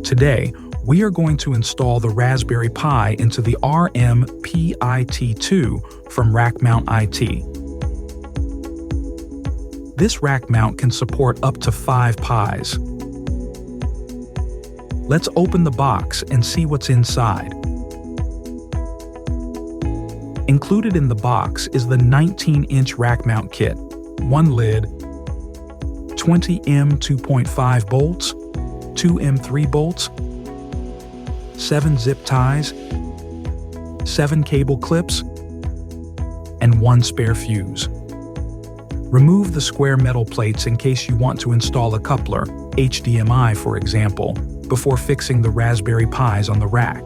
Today, we are going to install the Raspberry Pi into the RM-PA-T12 from Rackmount.IT. This rack mount can support up to 5 Pis. Let's open the box and see what's inside. Included in the box is the 19-inch rack mount kit, 1 lid, 20 M 2.5 bolts, 2 M 3 bolts, 7 zip ties, 7 cable clips, and 1 spare fuse. Remove the square metal plates in case you want to install a coupler, HDMI for example, before fixing the Raspberry Pis on the rack.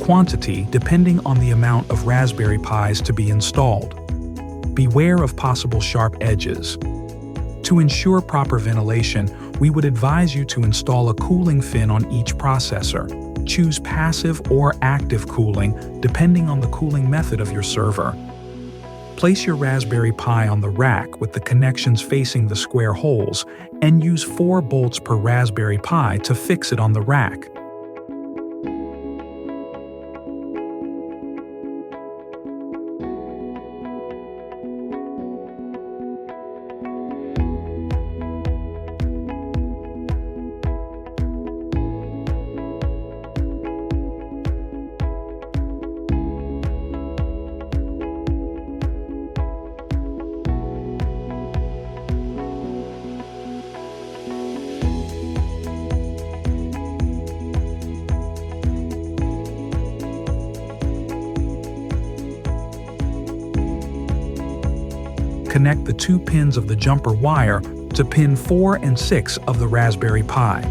Quantity depending on the amount of Raspberry Pis to be installed. Beware of possible sharp edges. To ensure proper ventilation, we would advise you to install a cooling fin on each processor. Choose passive or active cooling depending on the cooling method of your server. Place your Raspberry Pi on the rack with the connections facing the square holes and use 4 bolts per Raspberry Pi to fix it on the rack. Connect the 2 pins of the jumper wire to pin 4 and 6 of the Raspberry Pi.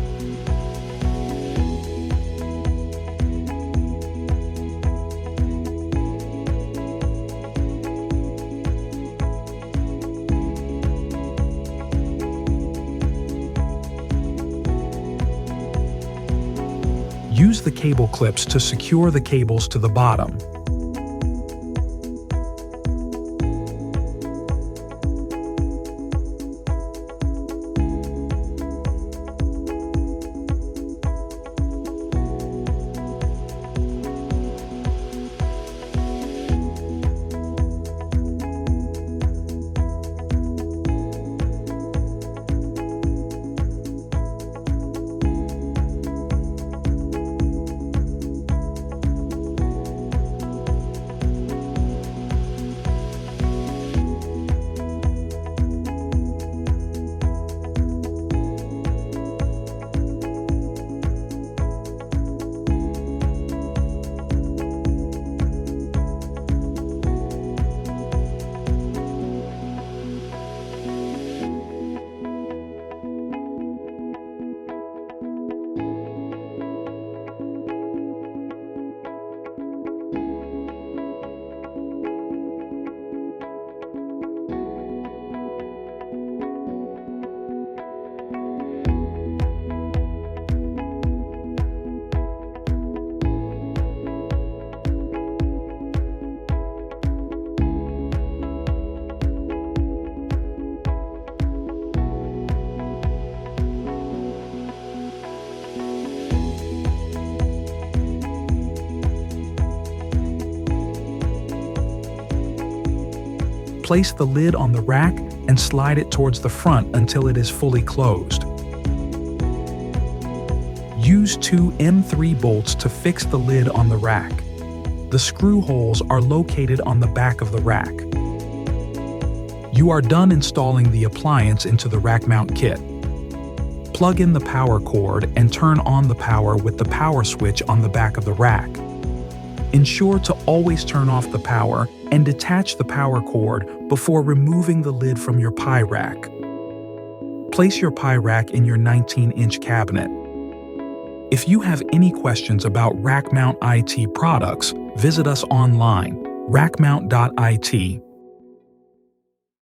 Use the cable clips to secure the cables to the bottom. Place the lid on the rack and slide it towards the front until it is fully closed. Use 2 M3 bolts to fix the lid on the rack. The screw holes are located on the back of the rack. You are done installing the appliance into the rack mount kit. Plug in the power cord and turn on the power with the power switch on the back of the rack. Ensure to always turn off the power and detach the power cord before removing the lid from your Pi rack. Place your Pi rack in your 19-inch cabinet. If you have any questions about Rackmount.IT products, visit us online, Rackmount.IT